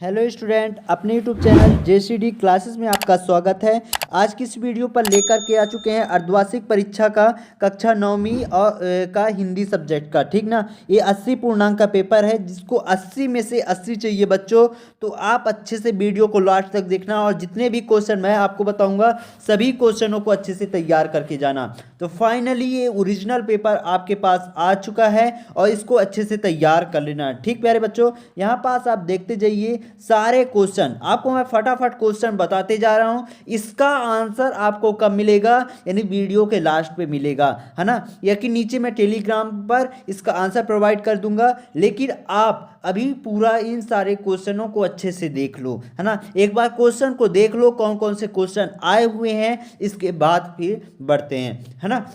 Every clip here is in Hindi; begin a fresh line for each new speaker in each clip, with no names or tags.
हेलो स्टूडेंट, अपने यूट्यूब चैनल जेसीडी क्लासेस में आपका स्वागत है। आज की इस वीडियो पर लेकर के आ चुके हैं अर्धवार्षिक परीक्षा का कक्षा 9वीं और का हिंदी सब्जेक्ट का। ठीक ना, ये 80 पूर्णांक का पेपर है जिसको 80 में से 80 चाहिए बच्चों। तो आप अच्छे से वीडियो को लास्ट तक देखना और जितने भी क्वेश्चन मैं आपको बताऊंगा सभी क्वेश्चनों को अच्छे से तैयार करके जाना। तो फाइनली ये ओरिजिनल पेपर आपके पास आ चुका है और इसको अच्छे से तैयार कर लेना। ठीक प्यारे बच्चों, यहाँ पास आप देखते जाइए सारे क्वेश्चन। आपको मैं फटाफट क्वेश्चन बताते जा रहा हूं, इसका आंसर आपको कब मिलेगा, यानी वीडियो के लास्ट पे मिलेगा, है ना। या कि नीचे मैं टेलीग्राम पर इसका आंसर प्रोवाइड कर दूंगा, लेकिन आप अभी पूरा इन सारे क्वेश्चनों को अच्छे से देख लो, है ना। एक बार क्वेश्चन को देख लो कौन कौन से क्वेश्चन आए हुए हैं, इसके बाद फिर बढ़ते हैं, है ना।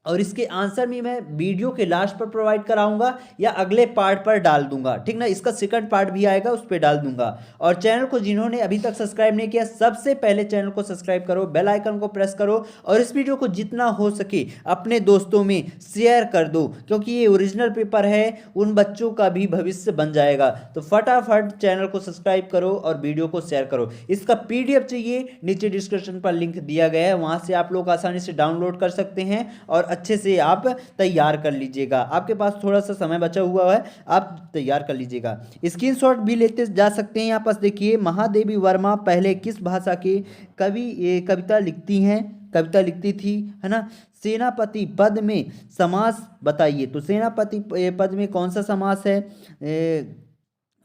और इसके आंसर भी मैं वीडियो के लास्ट पर प्रोवाइड कराऊंगा या अगले पार्ट पर डाल दूंगा। ठीक ना, इसका सेकंड पार्ट भी आएगा, उस पर डाल दूंगा। और चैनल को जिन्होंने अभी तक सब्सक्राइब नहीं किया, सबसे पहले चैनल को सब्सक्राइब करो, बेल आइकन को प्रेस करो और इस वीडियो को जितना हो सके अपने दोस्तों में शेयर कर दो, क्योंकि ये ओरिजिनल पेपर है, उन बच्चों का भी भविष्य बन जाएगा। तो फटाफट चैनल को सब्सक्राइब करो और वीडियो को शेयर करो। इसका पीडीएफ चाहिए, नीचे डिस्क्रिप्शन पर लिंक दिया गया है, वहां से आप लोग आसानी से डाउनलोड कर सकते हैं और अच्छे से आप तैयार कर लीजिएगा। आपके पास थोड़ा सा समय बचा हुआ है, आप तैयार कर लीजिएगा। स्क्रीनशॉट भी लेते जा सकते हैं। यहाँ पास देखिए, महादेवी वर्मा पहले किस भाषा के कविता लिखती हैं, कविता लिखती थी, है ना। सेनापति पद में समास बताइए। तो सेनापति पद में कौन सा समास है।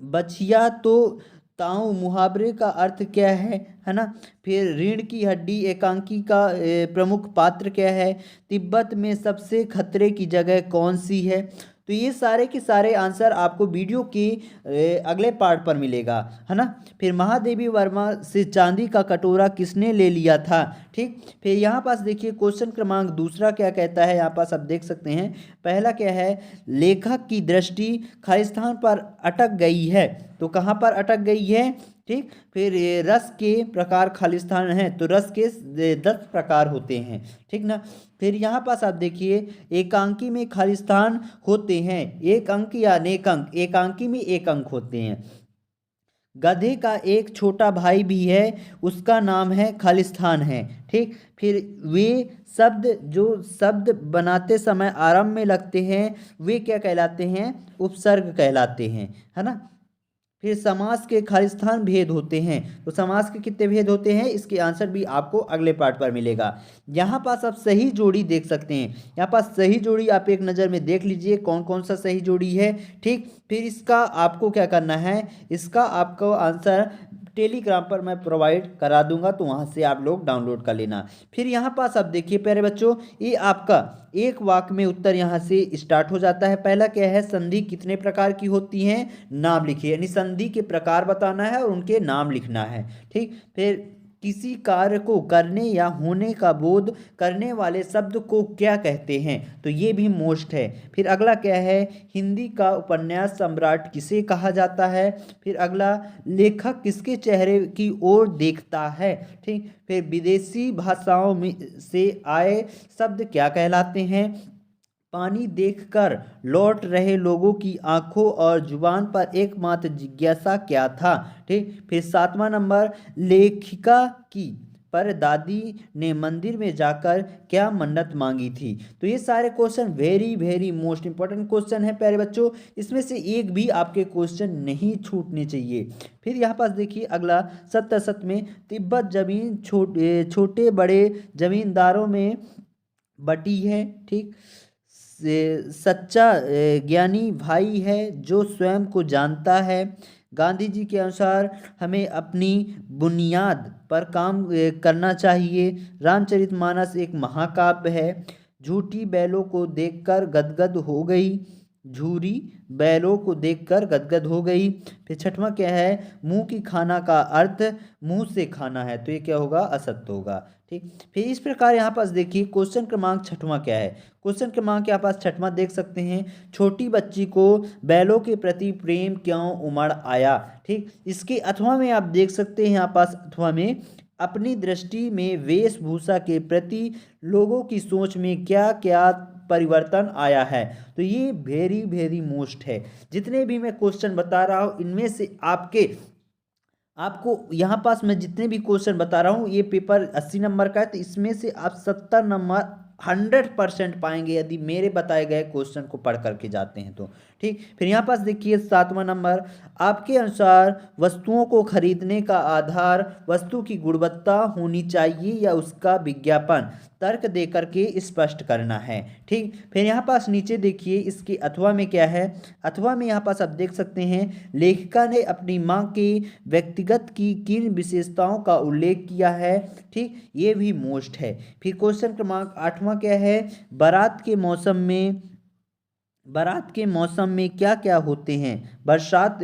बछिया तो ताऊ मुहावरे का अर्थ क्या है ना। फिर रीढ़ की हड्डी एकांकी का प्रमुख पात्र क्या है। तिब्बत में सबसे खतरे की जगह कौन सी है। तो ये सारे के सारे आंसर आपको वीडियो के अगले पार्ट पर मिलेगा, है ना। फिर महादेवी वर्मा से चांदी का कटोरा किसने ले लिया था। ठीक, फिर यहाँ पास देखिए क्वेश्चन क्रमांक दूसरा क्या कहता है, यहाँ पास आप देख सकते हैं। पहला क्या है, लेखक की दृष्टि खालिस्तान पर अटक गई है। तो कहाँ पर अटक गई है। ठीक, फिर ये रस के प्रकार खालिस्तान है, तो रस के 10 प्रकार होते हैं। ठीक ना। फिर यहाँ पास आप देखिए, एकांकी में खालिस्तान होते हैं एक अंक या अनेक अंक। एकांकी में एक अंक होते हैं। गधे का एक छोटा भाई भी है, उसका नाम है खालिस्तान है। ठीक, फिर वे शब्द जो शब्द बनाते समय आरंभ में लगते हैं वे क्या कहलाते हैं, उपसर्ग कहलाते हैं, है ना। फिर समास के खालिस्तान भेद होते हैं। तो समास के कितने भेद होते हैं, इसके आंसर भी आपको अगले पार्ट पर मिलेगा। यहाँ पास आप सही जोड़ी देख सकते हैं। यहाँ पास सही जोड़ी आप एक नज़र में देख लीजिए कौन कौन सा सही जोड़ी है। ठीक, फिर इसका आपको क्या करना है, इसका आपको आंसर टेलीग्राम पर मैं प्रोवाइड करा दूंगा, तो वहाँ से आप लोग डाउनलोड कर लेना। फिर यहाँ पास आप देखिए प्यारे बच्चों, ये आपका एक वाक्य में उत्तर यहाँ से स्टार्ट हो जाता है। पहला क्या है, संधि कितने प्रकार की होती हैं, नाम लिखिए, यानी संधि के प्रकार बताना है और उनके नाम लिखना है। ठीक, फिर किसी कार्य को करने या होने का बोध करने वाले शब्द को क्या कहते हैं, तो ये भी मोस्ट है। फिर अगला क्या है, हिंदी का उपन्यास सम्राट किसे कहा जाता है। फिर अगला, लेखक किसके चेहरे की ओर देखता है। ठीक, फिर विदेशी भाषाओं में से आए शब्द क्या कहलाते हैं। पानी देखकर लौट रहे लोगों की आंखों और जुबान पर एकमात्र जिज्ञासा क्या था। ठीक, फिर 7वां नंबर, लेखिका की पर दादी ने मंदिर में जाकर क्या मन्नत मांगी थी। तो ये सारे question very very most important question है प्यारे बच्चों, इसमें से एक भी आपके क्वेश्चन नहीं छूटने चाहिए। फिर यहाँ पास देखिए अगला, सत्य असत में तिब्बत जमीन छोटे बड़े जमींदारों में बटी है। ठीक, सच्चा ज्ञानी भाई है जो स्वयं को जानता है। गांधी जी के अनुसार हमें अपनी बुनियाद पर काम करना चाहिए। रामचरितमानस एक महाकाव्य है। झूठी बैलों को देखकर गदगद हो गई, झूरी बैलों को देखकर गदगद हो गई। फिर 6वां क्या है, मुंह की खाना का अर्थ मुंह से खाना है, तो ये क्या होगा, असत्य होगा। ठीक, फिर इस प्रकार यहाँ पास देखिए क्वेश्चन क्रमांक 6वां क्या है। क्वेश्चन क्रमांक यहाँ पास 6वां देख सकते हैं, छोटी बच्ची को बैलों के प्रति प्रेम क्यों उमड़ आया। ठीक, इसके अथवा में आप देख सकते हैं, यहाँ पास अथवा में, अपनी दृष्टि में वेशभूषा के प्रति लोगों की सोच में क्या क्या परिवर्तन आया है। तो ये वेरी वेरी मोस्ट है। जितने भी मैं क्वेश्चन बता रहा हूँ इनमें से आपके आपको यहाँ पास मैं जितने भी क्वेश्चन बता रहा हूँ, ये पेपर 80 नंबर का है, तो इसमें से आप 70 नंबर 100% पाएंगे यदि मेरे बताए गए क्वेश्चन को पढ़ करके जाते हैं तो। ठीक, फिर यहाँ पास देखिए 7वां नंबर, आपके अनुसार वस्तुओं को खरीदने का आधार वस्तु की गुणवत्ता होनी चाहिए या उसका विज्ञापन, तर्क दे करके स्पष्ट करना है। ठीक, फिर यहाँ पास नीचे देखिए इसके अथवा में क्या है। अथवा में यहाँ पास आप देख सकते हैं, लेखिका ने अपनी माँ के व्यक्तिगत की किन विशेषताओं का उल्लेख किया है। ठीक, ये भी मोस्ट है। फिर क्वेश्चन क्रमांक 8वां क्या है, बारात के मौसम में क्या क्या होते हैं, बरसात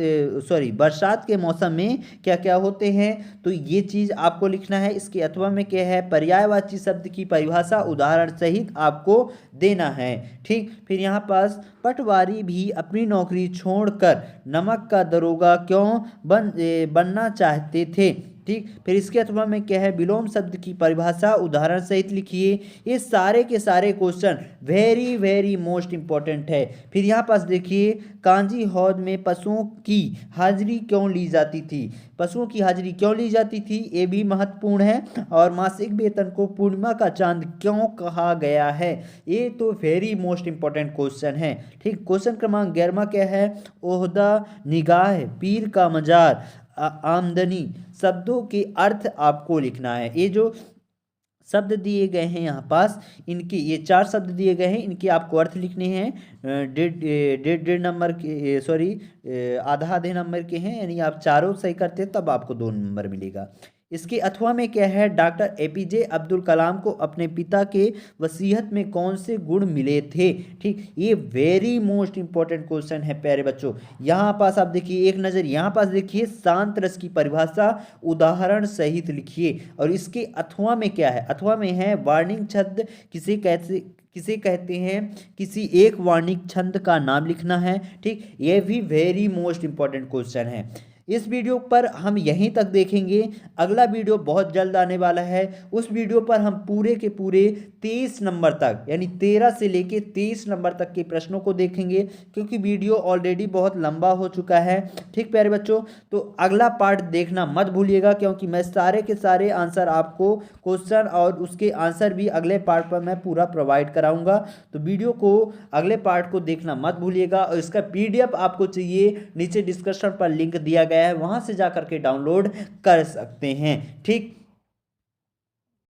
के मौसम में क्या क्या होते हैं, तो ये चीज़ आपको लिखना है। इसके अथवा में क्या है, पर्यायवाची शब्द की परिभाषा उदाहरण सहित आपको देना है। ठीक, फिर यहाँ पास पटवारी भी अपनी नौकरी छोड़कर नमक का दरोगा क्यों बनना चाहते थे। ठीक, फिर इसके अथवा में क्या है, विलोम शब्द की परिभाषा उदाहरण सहित लिखिए। ये सारे के सारे question very very most important है। फिर यहाँ पास देखिए, कांजी हौद में पशुओं की हाजिरी क्यों ली जाती थी, पशुओं की हाजिरी क्यों ली जाती थी, ये भी महत्वपूर्ण है। और मासिक वेतन को पूर्णिमा का चांद क्यों कहा गया है, ये तो वेरी मोस्ट इंपॉर्टेंट क्वेश्चन है। ठीक, क्वेश्चन क्रमांक 11वां क्या है, ओहदा, निगाह, पीर का मजार, आमदनी, शब्दों के अर्थ आपको लिखना है। ये जो शब्द दिए गए हैं यहाँ पास, इनके ये 4 शब्द दिए गए हैं, इनके आपको अर्थ लिखने हैं। डेढ़ नंबर के, सॉरी, आधा आधे नंबर के हैं, यानी आप चारों सही करते हैं तब आपको 2 नंबर मिलेगा। इसके अथवा में क्या है, डॉक्टर एपीजे अब्दुल कलाम को अपने पिता के वसीयत में कौन से गुण मिले थे। ठीक, ये वेरी मोस्ट इंपॉर्टेंट क्वेश्चन है प्यारे बच्चों। यहाँ पास आप देखिए, एक नज़र यहाँ पास देखिए, शांत रस की परिभाषा उदाहरण सहित लिखिए। और इसके अथवा में क्या है, अथवा में है वार्निंग छंद किसे कहते हैं, किसी एक वार्निंग छंद का नाम लिखना है। ठीक, ये भी वेरी मोस्ट इंपॉर्टेंट क्वेश्चन है। इस वीडियो पर हम यहीं तक देखेंगे, अगला वीडियो बहुत जल्द आने वाला है। उस वीडियो पर हम पूरे के पूरे 23 नंबर तक, यानी 13 से लेके 23 नंबर तक के प्रश्नों को देखेंगे, क्योंकि वीडियो ऑलरेडी बहुत लंबा हो चुका है। ठीक प्यारे बच्चों, तो अगला पार्ट देखना मत भूलिएगा, क्योंकि मैं सारे के सारे आंसर आपको, क्वेश्चन और उसके आंसर भी अगले पार्ट पर मैं पूरा प्रोवाइड कराऊंगा। तो वीडियो को, अगले पार्ट को देखना मत भूलिएगा। और इसका PDF आपको चाहिए, नीचे डिस्क्रिप्शन पर लिंक दिया गया है, वहां से जा करके डाउनलोड कर सकते हैं। ठीक,